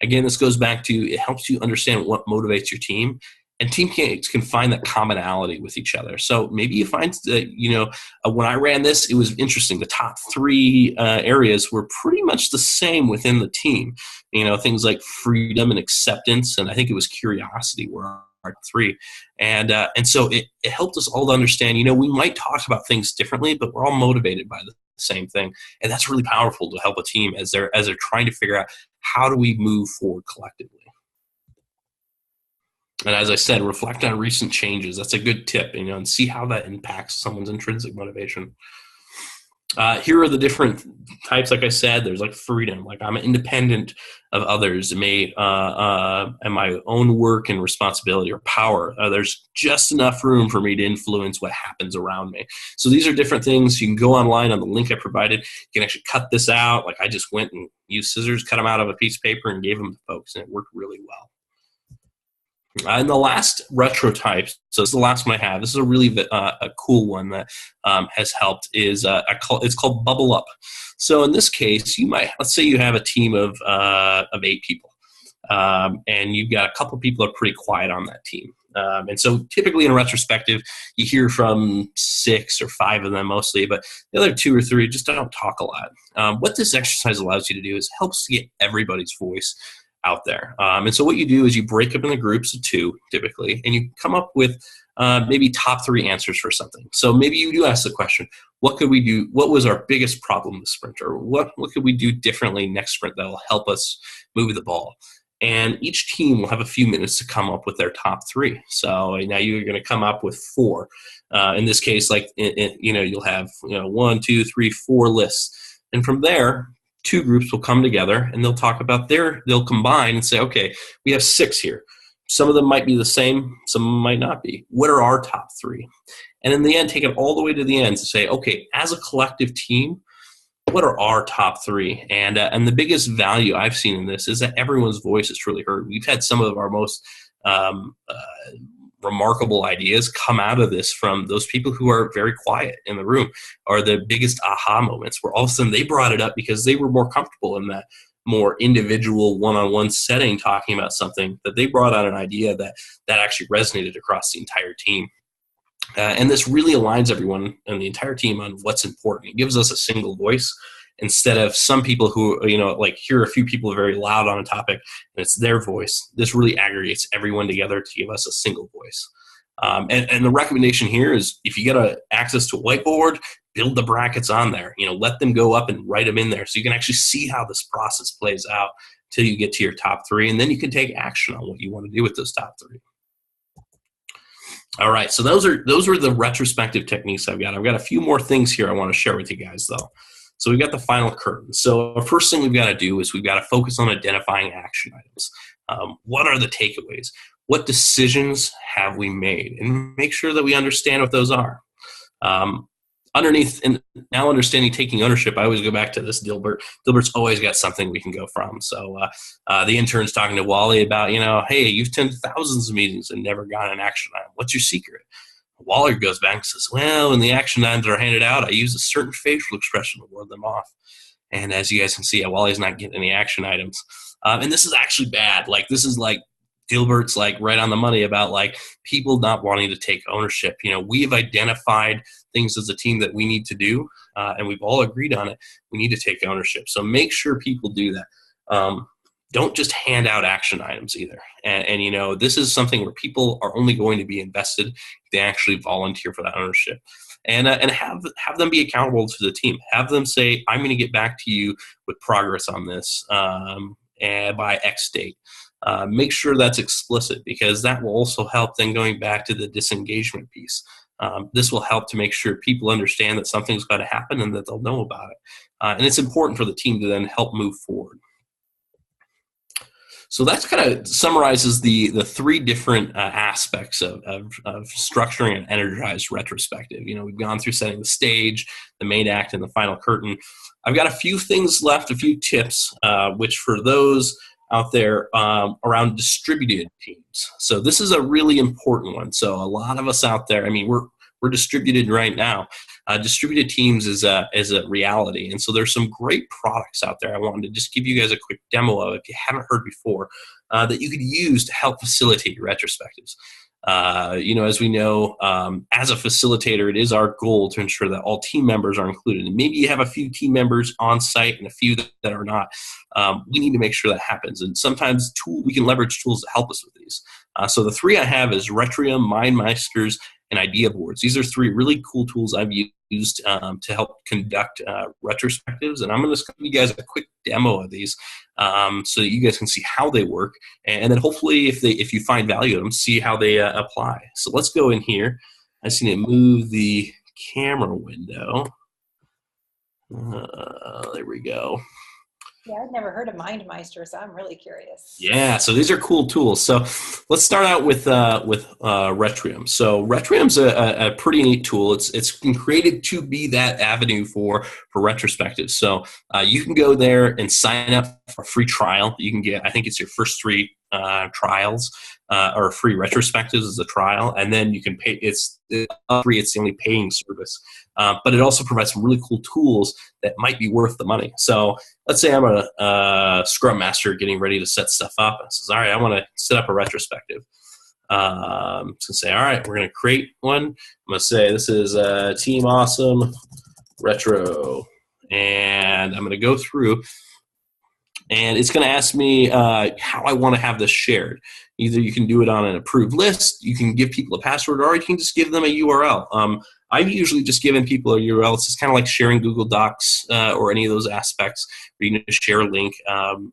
Again, this goes back to, it helps you understand what motivates your team, and team can find that commonality with each other. So maybe you find that, when I ran this, it was interesting. The top 3 areas were pretty much the same within the team. Things like freedom and acceptance, and I think it was curiosity were our 3. And so it helped us all to understand, we might talk about things differently, but we're all motivated by the same thing. And that's really powerful to help a team as they're trying to figure out, how do we move forward collectively? And as I said, reflect on recent changes. That's a good tip, and see how that impacts someone's intrinsic motivation. Here are the different types. Like I said, there's like freedom. Like I'm independent of others. And my own work and responsibility or power. There's just enough room for me to influence what happens around me. So these are different things. You can go online on the link I provided. You can actually cut this out. Like I just went and used scissors, cut them out of a piece of paper, and gave them to folks, and it worked really well. And the last retro type, so this is the last one I have. This is a really a cool one that has helped. It's called Bubble Up. So in this case, let's say you have a team of 8 people, and you've got a couple people are pretty quiet on that team. And so typically in a retrospective, you hear from 6 or 5 of them mostly, but the other 2 or 3 just don't talk a lot. What this exercise allows you to do is helps get everybody's voice out there. And so what you do is you break up into groups of 2 typically, and you come up with maybe top 3 answers for something. So maybe you do ask the question, what could we do? What was our biggest problem this sprint? Or what could we do differently next sprint that will help us move the ball? And each team will have a few minutes to come up with their top 3. So now you're going to come up with 4. In this case, like you'll have 1, 2, 3, 4 lists, and from there, 2 groups will come together and they'll talk about they'll combine and say, okay, we have 6 here. Some of them might be the same, some might not be. What are our top 3? And in the end, take it all the way to the end to say, okay, as a collective team, what are our top 3? And the biggest value I've seen in this is that everyone's voice is truly heard. We've had some of our most remarkable ideas come out of this from those people who are very quiet in the room, or the biggest aha moments where all of a sudden they brought it up because they were more comfortable in that more individual one-on-one setting talking about something, that they brought out an idea that actually resonated across the entire team. And this really aligns everyone and the entire team on what's important. It gives us a single voice instead of some people who, like here are a few people very loud on a topic and it's their voice. This really aggregates everyone together to give us a single voice. And the recommendation here is if you get access to a whiteboard, build the brackets on there. Let them go up and write them in there so you can actually see how this process plays out till you get to your top 3, and then you can take action on what you want to do with those top 3. All right, so those are the retrospective techniques I've got. I've got a few more things here I want to share with you guys, though. So we've got the final curtain. So the first thing we've got to do is we've got to focus on identifying action items. What are the takeaways? What decisions have we made? And make sure that we understand what those are. Underneath, and now understanding taking ownership, I always go back to this Dilbert. Dilbert's always got something we can go from. So the intern's talking to Wally about, hey, you've attended thousands of meetings and never got an action item. What's your secret? Waller goes back and says, well, when the action items are handed out, I use a certain facial expression to ward them off. And as you guys can see, Wally's not getting any action items. And this is actually bad. Like, this is like Dilbert's like right on the money about like people not wanting to take ownership. We've identified things as a team that we need to do, and we've all agreed on it. We need to take ownership. So make sure people do that. Don't just hand out action items either. And this is something where people are only going to be invested if they actually volunteer for that ownership. And have them be accountable to the team. Have them say, I'm going to get back to you with progress on this and by X date. Make sure that's explicit, because that will also help then going back to the disengagement piece. This will help to make sure people understand that something's going to happen and that they'll know about it. And it's important for the team to then help move forward. So that kind of summarizes the 3 different aspects of structuring an energized retrospective. We've gone through setting the stage, the main act, and the final curtain. I've got a few things left, a few tips, which for those out there around distributed teams. So this is a really important one. So a lot of us out there, we're distributed right now. Distributed teams is a reality. And so there's some great products out there. I wanted to just give you guys a quick demo of, if you haven't heard before, that you could use to help facilitate your retrospectives. As we know, as a facilitator, it is our goal to ensure that all team members are included. And maybe you have a few team members on site and a few that are not. We need to make sure that happens. And sometimes we can leverage tools to help us with these. So the 3 I have is Retrium, MindMeisters, and Idea Boards. These are 3 really cool tools I've used to help conduct retrospectives. And I'm going to give you guys a quick demo of these so that you guys can see how they work. And then hopefully if you find value in them, see how they apply. So let's go in here. I just need to move the camera window. There we go. Yeah, I'd never heard of MindMeister, so I'm really curious. Yeah, so these are cool tools. So let's start out with Retrium. So Retrium's a pretty neat tool. It's been created to be that avenue for retrospectives. So you can go there and sign up for a free trial. You can get, I think it's your first 3 trials, or free retrospectives as a trial, and then you can pay. It's free. It's the only paying service, but it also provides some really cool tools that might be worth the money. So let's say I'm a Scrum Master getting ready to set stuff up. And says, all right, I want to set up a retrospective. So I'm going to say, all right, we're going to create one. I'm going to say this is Team Awesome Retro, and I'm going to go through. And it's going to ask me how I want to have this shared. Either you can do it on an approved list, you can give people a password, or you can just give them a URL. I've usually just given people a URL. It's just kind of like sharing Google Docs or any of those aspects where you need to share a link.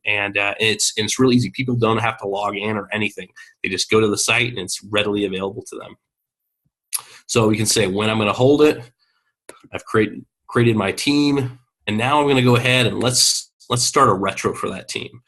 And it's really easy. People don't have to log in or anything. They just go to the site and it's readily available to them. So we can say when I'm going to hold it. I've created my team, and now I'm going to go ahead and let's start a retro for that team.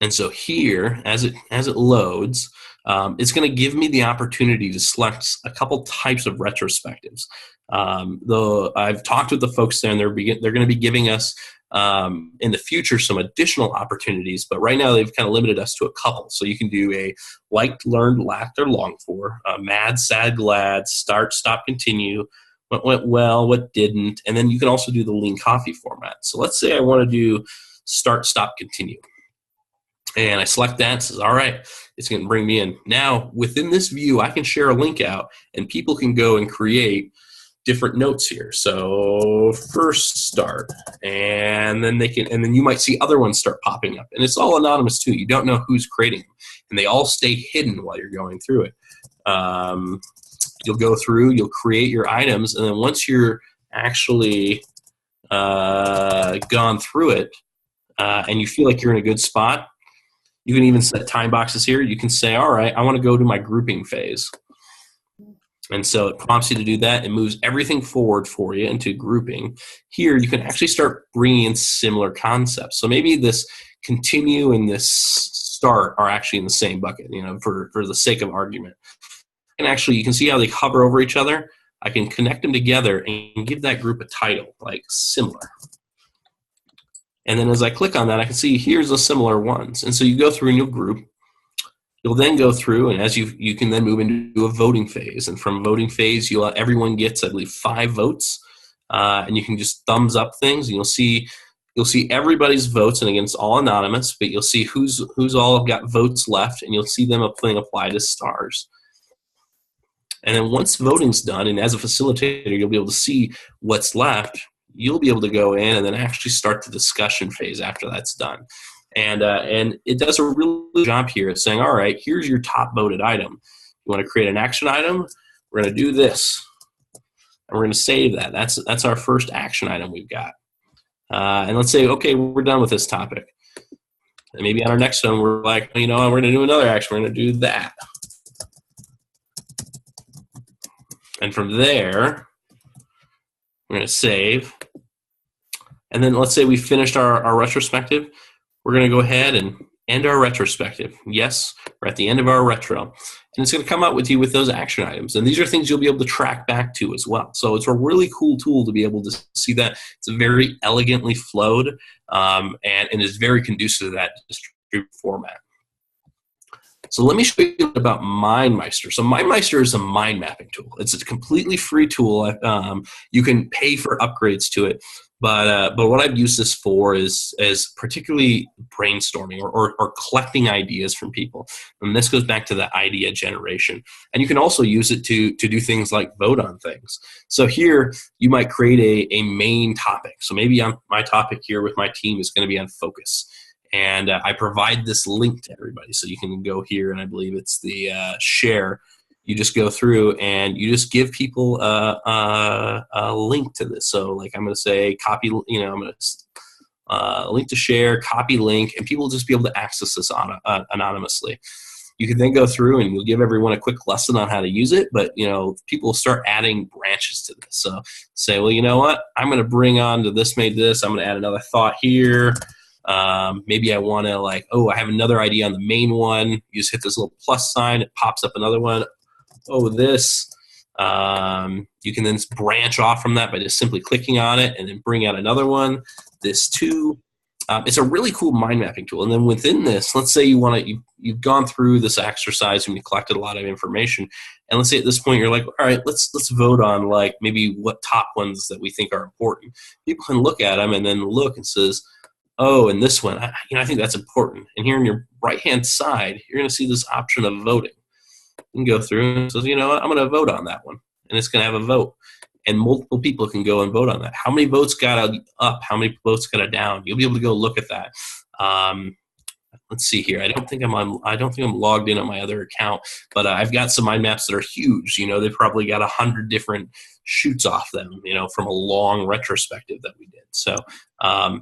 And so here, as it loads, it's going to give me the opportunity to select a couple types of retrospectives. Though I've talked with the folks there, and they're going to be giving us in the future some additional opportunities, but right now they've kind of limited us to a couple. So you can do a liked, learned, lacked, or longed for, mad, sad, glad, start, stop, continue, what went well, what didn't, and then you can also do the lean coffee format. So let's say I want to do start, stop, continue. And I select that, it says, all right, it's going to bring me in. Now, within this view, I can share a link out, and people can go and create different notes here. So first start, and then you might see other ones start popping up. And it's all anonymous too. You don't know who's creating them. And they all stay hidden while you're going through it. You'll go through, you'll create your items, and then once you're actually gone through it, and you feel like you're in a good spot, you can even set time boxes here. You can say, all right, I want to go to my grouping phase. And so it prompts you to do that. It moves everything forward for you into grouping. Here, you can actually start bringing in similar concepts. So maybe this continue and this start are actually in the same bucket, for the sake of argument. And actually, you can see how they hover over each other. I can connect them together and give that group a title, like similar. And then as I click on that, I can see here's the similar ones. And so you go through and you'll group. You'll then go through, and as you can then move into a voting phase. And from voting phase, everyone gets, I believe, 5 votes. And you can just thumbs up things. And you'll see everybody's votes, and again, it's all anonymous, but you'll see who's all have got votes left, and you'll see them applied as stars. And then once voting's done, and as a facilitator, you'll be able to see what's left. You'll be able to go in and then actually start the discussion phase after that's done. And it does a really good job here at saying, all right, here's your top voted item. You want to create an action item? We're going to do this. And we're going to save that. That's our first action item we've got. And let's say, okay, we're done with this topic. And maybe on our next one, we're like, we're going to do another action. We're going to do that. And from there, we're going to save. And then let's say we finished our retrospective. We're going to go ahead and end our retrospective. Yes, we're at the end of our retro. And it's going to come out with you with those action items. And these are things you'll be able to track back to as well. So it's a really cool tool to be able to see that. It's very elegantly flowed, and is very conducive to that distributed format. So let me show you about MindMeister. So MindMeister is a mind mapping tool. It's a completely free tool. You can pay for upgrades to it. But what I've used this for is particularly brainstorming or collecting ideas from people. And this goes back to the idea generation. And you can also use it to do things like vote on things. So here you might create a main topic. So maybe my topic here with my team is going to be on focus. And I provide this link to everybody. So you can go here, and I believe it's the share. You just go through and you just give people a link to this. So like I'm going to say copy, I'm going to link to share, copy link, and people will just be able to access this anonymously. You can then go through and you'll give everyone a quick lesson on how to use it, but people start adding branches to this. So say, well, you know what? I'm going to bring on to this made this. I'm going to add another thought here. Maybe I want to I have another idea on the main one. You just hit this little plus sign. It pops up another one. Oh, this. You can then branch off from that by just simply clicking on it and then bring out another one. This too. It's a really cool mind mapping tool. And then within this, let's say you've gone through this exercise and you collected a lot of information. And let's say at this point you're like, all right, let's vote on maybe what top ones that we think are important. People can look at them and then look and says, oh, and this one, I think that's important. And here on your right-hand side, you're going to see this option of voting. You can go through and says, you know what, I'm going to vote on that one. And it's going to have a vote. And multiple people can go and vote on that. How many votes got up? How many votes got down? You'll be able to go look at that. Let's see here. I don't think I'm logged in on my other account, but I've got some mind maps that are huge. They've probably got 100 different shoots off them, from a long retrospective that we did. So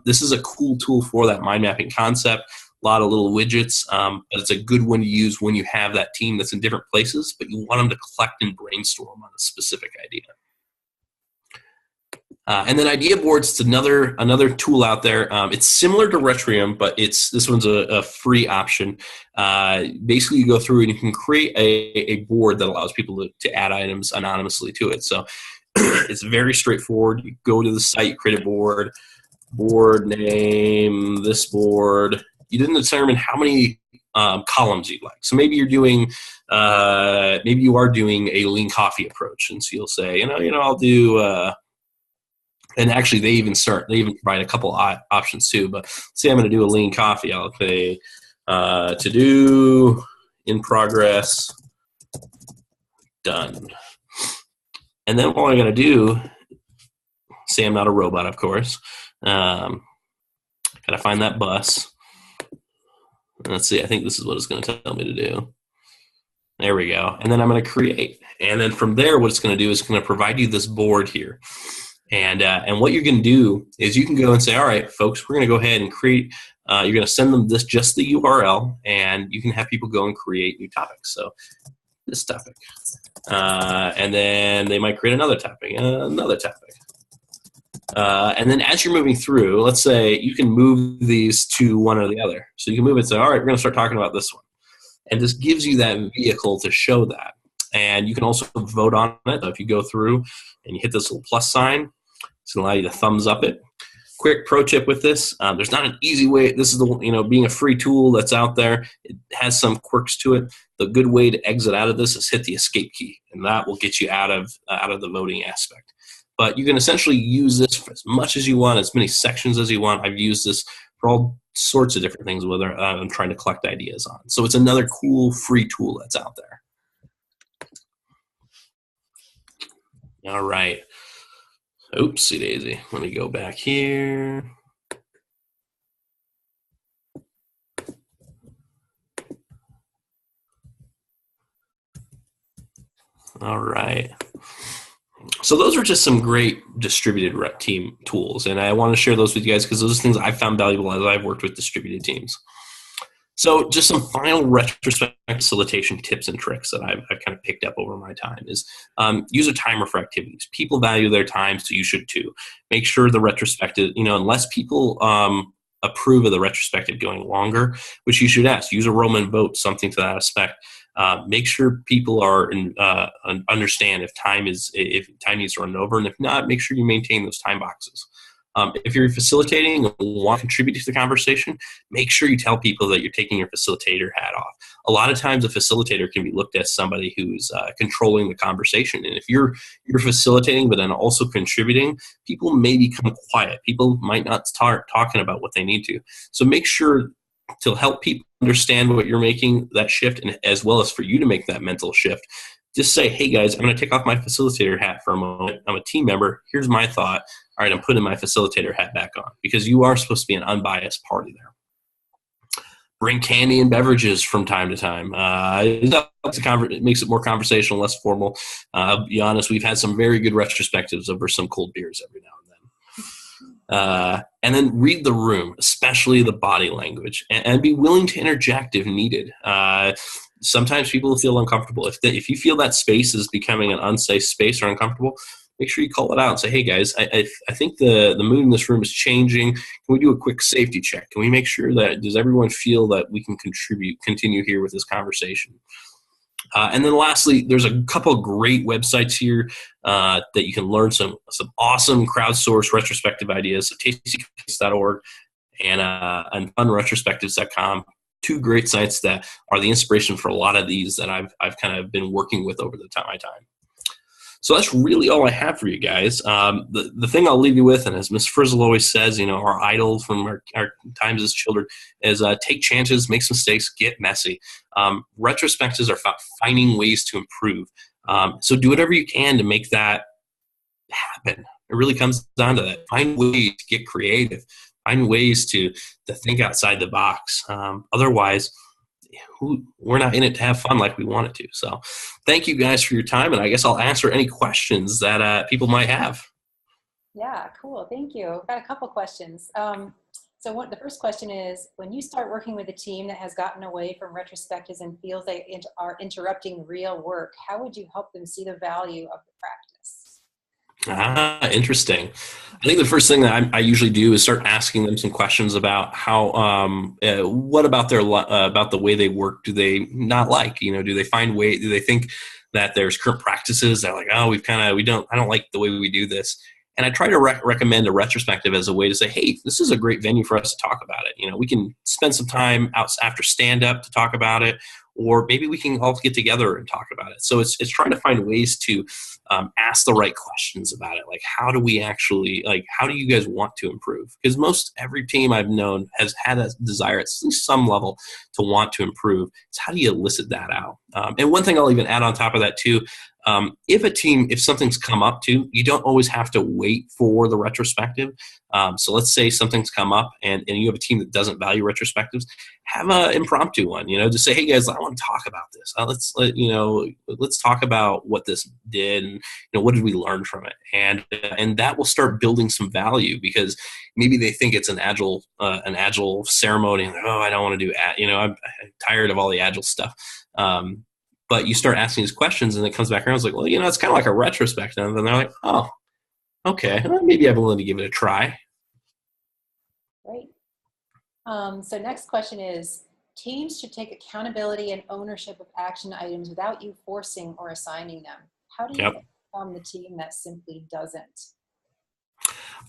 this is a cool tool for that mind mapping concept. A lot of little widgets, but it's a good one to use when you have that team that's in different places, but you want them to collect and brainstorm on a specific idea. And then idea boards, it's another tool out there. It's similar to Retrium, but this one's a free option. Basically, you go through and you can create a board that allows people to add items anonymously to it. So it's very straightforward. You go to the site, you create a board name, this board. You didn't determine how many columns you'd like. So maybe maybe you are doing a lean coffee approach, and so you'll say, I'll do. And actually, they even provide a couple options too. But say I'm going to do a lean coffee. I'll say to do, in progress, done. And then all I'm going to do, say I'm not a robot, of course. Got to find that bus. Let's see. I think this is what it's going to tell me to do. There we go. And then I'm going to create. And then from there, what it's going to do is it's going to provide you this board here. And what you're going to do is you can go and say, all right, folks, we're going to go ahead and create, you're going to send them just the URL, and you can have people go and create new topics. So this topic. And then they might create another topic. And then as you're moving through, let's say you can move these to one or the other. So you can move it and say, all right, we're going to start talking about this one. And this gives you that vehicle to show that. And you can also vote on it. If you go through and you hit this little plus sign, it's going to allow you to thumbs up it. Quick pro tip with this, there's not an easy way. This is being a free tool that's out there. It has some quirks to it. The good way to exit out of this is hit the escape key, and that will get you out of the voting aspect. But you can essentially use this for as much as you want, as many sections as you want. I've used this for all sorts of different things, whether I'm trying to collect ideas on. So it's another cool free tool that's out there. All right. Oopsie daisy. Let me go back here. All right. So those are just some great distributed team tools, and I want to share those with you guys because those are things I've found valuable as I've worked with distributed teams. So just some final retrospective facilitation tips and tricks that I've kind of picked up over my time is use a timer for activities. People value their time, so you should too. Make sure the retrospective, unless people approve of the retrospective going longer, which you should ask, use a Roman vote, something to that effect. Make sure people are understand if time needs to run over, and if not, make sure you maintain those time boxes. If you're facilitating and want to contribute to the conversation, make sure you tell people that you're taking your facilitator hat off. A lot of times a facilitator can be looked at as somebody who's controlling the conversation. And if you're facilitating but then also contributing, people may become quiet. People might not start talking about what they need to. So make sure to help people understand what you're making that shift, and as well as for you to make that mental shift. Just say, hey guys, I'm going to take off my facilitator hat for a moment. I'm a team member. Here's my thought. All right, I'm putting my facilitator hat back on, because you are supposed to be an unbiased party there. Bring candy and beverages from time to time. It makes it more conversational, less formal. I'll be honest, we've had some very good retrospectives over some cold beers every now and And then read the room, especially the body language, and be willing to interject if needed. Sometimes people feel uncomfortable. If you feel that space is becoming an unsafe space or uncomfortable, make sure you call it out and say, hey guys, I think the mood in this room is changing. Can we do a quick safety check? Can we make sure that, does everyone feel that we can continue here with this conversation? And then lastly, there's a couple of great websites here that you can learn some awesome crowdsourced retrospective ideas. So tastycase.org and funretrospectives.com. Two great sites that are the inspiration for a lot of these that I've kind of been working with over my time. So that's really all I have for you guys. The thing I'll leave you with, and as Ms. Frizzle always says, our idol from our times as children is take chances, make mistakes, get messy. Retrospectives are about finding ways to improve. So do whatever you can to make that happen. It really comes down to that. Find ways to get creative. Find ways to think outside the box. Otherwise, we're not in it to have fun like we want it to. So thank you guys for your time, and I guess I'll answer any questions that people might have. Yeah, cool. Thank you. I've got a couple questions. So the first question is, when you start working with a team that has gotten away from retrospectives and feels they are interrupting real work, how would you help them see the value of the practice? Interesting. I think the first thing that I usually do is start asking them some questions about how, what about about the way they work do they not like? Do they find do they think that there's current practices that are like, oh, I don't like the way we do this. And I try to recommend a retrospective as a way to say, hey, this is a great venue for us to talk about it. We can spend some time out after stand-up to talk about it, or maybe we can all get together and talk about it. So it's trying to find ways to ask the right questions about it. Like, how do you guys want to improve? Because every team I've known has had a desire at some level to want to improve. It's how do you elicit that out? And one thing I'll even add on top of that too, if something's come up too, you don't always have to wait for the retrospective. So let's say something's come up and you have a team that doesn't value retrospectives, have an impromptu one, just say, hey guys, I want to talk about this. Let's talk about what this did and, what did we learn from it? And that will start building some value, because maybe they think it's an agile ceremony. And I don't want to do, I'm tired of all the agile stuff. But you start asking these questions and it comes back around. It's like, well, it's kind of like a retrospective. And then they're like, oh, okay, well, maybe I'm willing to give it a try. Great. So next question is, teams should take accountability and ownership of action items without you forcing or assigning them. How do you become the team that simply doesn't?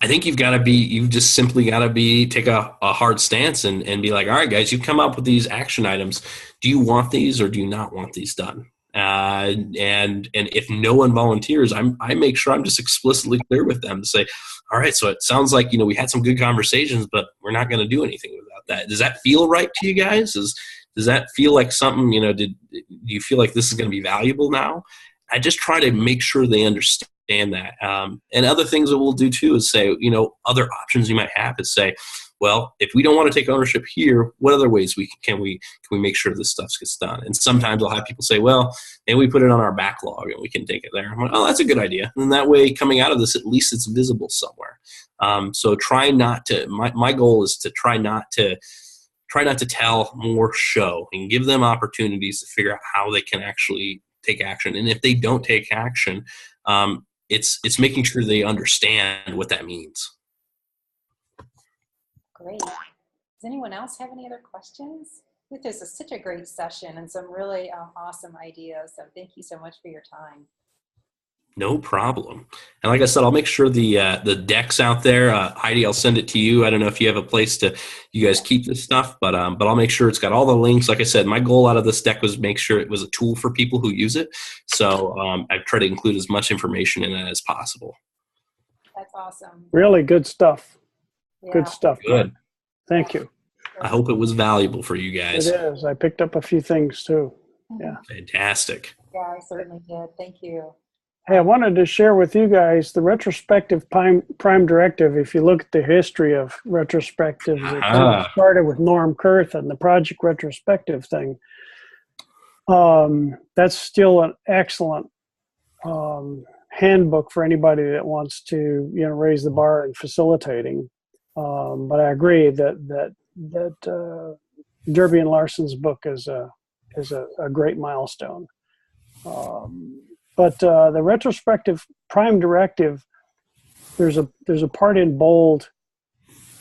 I think you've just simply got to take a hard stance and be like, all right, guys, you've come up with these action items. Do you want these or do you not want these done? And if no one volunteers, I make sure I'm just explicitly clear with them to say, all right, so it sounds like, we had some good conversations, but we're not going to do anything without that. Does that feel right to you guys? Does that feel like something, do you feel like this is going to be valuable now? I just try to make sure they understand that. And other things that we'll do too is say, other options you might have is say, well, if we don't want to take ownership here, what other ways can we make sure this stuff gets done? And sometimes I'll have people say, well, maybe we put it on our backlog and we can take it there. I'm like, oh, that's a good idea. And that way, coming out of this, at least it's visible somewhere. So try not to. My goal is to try not to tell, more show, and give them opportunities to figure out how they can actually take action. And if they don't take action, it's making sure they understand what that means. Great. Does anyone else have any other questions? This is such a great session and some really awesome ideas. So thank you so much for your time. No problem. And like I said, I'll make sure the deck's out there. Heidi, I'll send it to you. I don't know if you have a place you guys keep this stuff, but I'll make sure it's got all the links. Like I said, my goal out of this deck was make sure it was a tool for people who use it. So I've tried to include as much information in it as possible. That's awesome. Really good stuff. Yeah. Good stuff. Good. Thank you. I hope it was valuable for you guys. It is. I picked up a few things too. Yeah. Fantastic. Yeah, I certainly did. Thank you. Hey, I wanted to share with you guys the retrospective prime directive. If you look at the history of retrospectives, it kind of started with Norm Cruth and the project retrospective thing. That's still an excellent handbook for anybody that wants to, raise the bar in facilitating. But I agree that Derby and Larson's book is a great milestone. But the retrospective prime directive, there's a part in bold,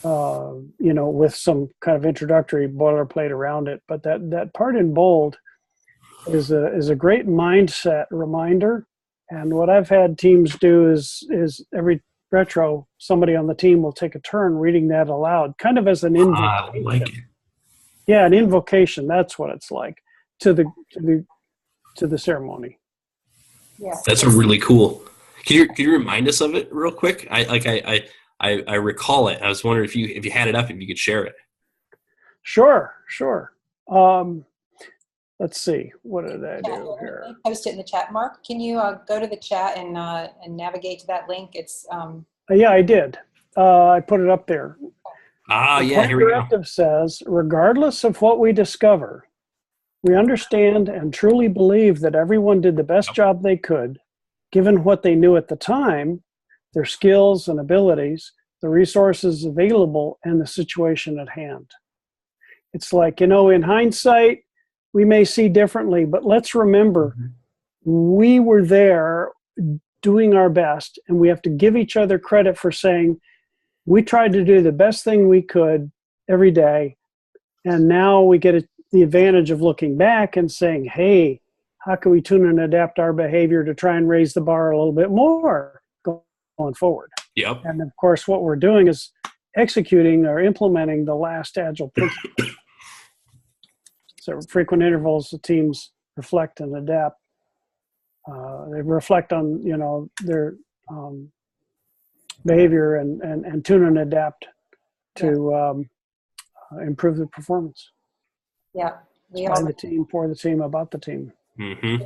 with some kind of introductory boilerplate around it. But that part in bold is a great mindset reminder. And what I've had teams do is every retro, somebody on the team will take a turn reading that aloud, kind of as an invocation. I like it. Yeah, an invocation. That's what it's like to the ceremony. Yeah, That's a really cool. Can you remind us of it real quick? I recall it. I was wondering if you had it up, if you could share it. Sure. Let's see. What did I do here? Post it in the chat. Mark, can you go to the chat and navigate to that link? It's Yeah, I did. I put it up there. The here we go. The directive says, regardless of what we discover, we understand and truly believe that everyone did the best job they could, given what they knew at the time, their skills and abilities, the resources available, and the situation at hand. It's like, in hindsight, we may see differently, but let's remember, we were there doing our best, and we have to give each other credit for saying, we tried to do the best thing we could every day, and now we get the advantage of looking back and saying, hey, how can we tune and adapt our behavior to try and raise the bar a little bit more going forward? Yep. And of course, what we're doing is executing or implementing the last Agile principle. So frequent intervals, the teams reflect and adapt. They reflect on, their behavior and tune and adapt to improve the performance. Yeah. By the team, for the team, about the team. Mm-hmm.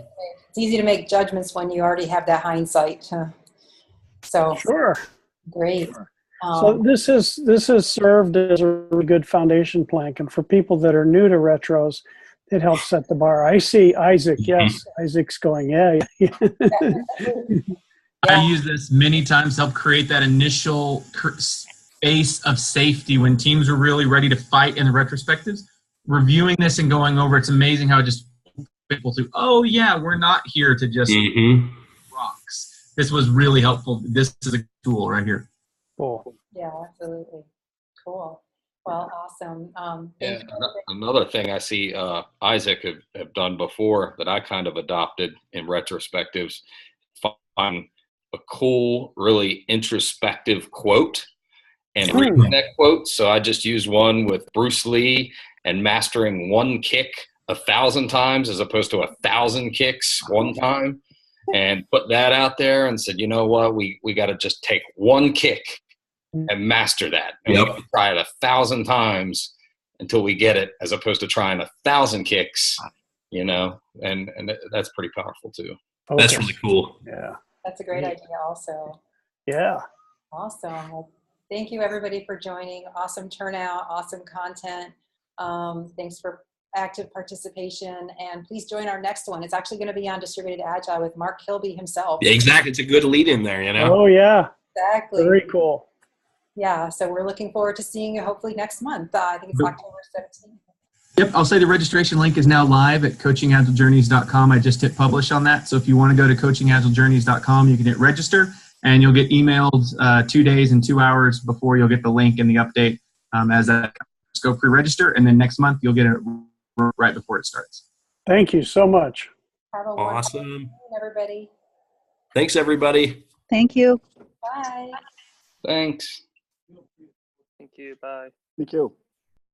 It's easy to make judgments when you already have that hindsight. So Sure. Great. Sure. So this has served as a really good foundation plank, and for people that are new to retros, it helps set the bar. I see Isaac. Yes, Isaac's going. Yeah. I use this many times to help create that initial space of safety when teams are really ready to fight in the retrospectives. Reviewing this and going over, it's amazing how it just people to, oh yeah, we're not here to just rocks. This was really helpful. This is a tool right here. Cool. Yeah, absolutely. Cool. Well, awesome. Yeah, another thing I see Isaac have done before that I kind of adopted in retrospectives, find a cool, really introspective quote and read that quote. So I just used one with Bruce Lee and mastering one kick 1,000 times as opposed to 1,000 kicks one time, and put that out there and said, you know what, we got to just take one kick and master that. And we try it 1,000 times until we get it, as opposed to trying 1,000 kicks, and that's pretty powerful too. That's really cool. Yeah. That's a great idea also. Yeah. Awesome. Well, thank you everybody for joining. Awesome turnout, awesome content. Thanks for active participation, and please join our next one. It's actually going to be on Distributed Agile with Mark Kilby himself. Yeah, exactly. It's a good lead in there, Oh yeah. Exactly. Very cool. Yeah, so we're looking forward to seeing you hopefully next month. I think it's October 17th. Yep, I'll say the registration link is now live at coachingagilejourneys.com. I just hit publish on that. So if you want to go to coachingagilejourneys.com, you can hit register, and you'll get emailed 2 days and 2 hours before you'll get the link and the update as that. Just go pre-register, and then next month you'll get it right before it starts. Thank you so much. Have a awesome wonderful day, everybody. Thanks, everybody. Thank you. Bye. Thanks. Thank you. Bye. Thank you.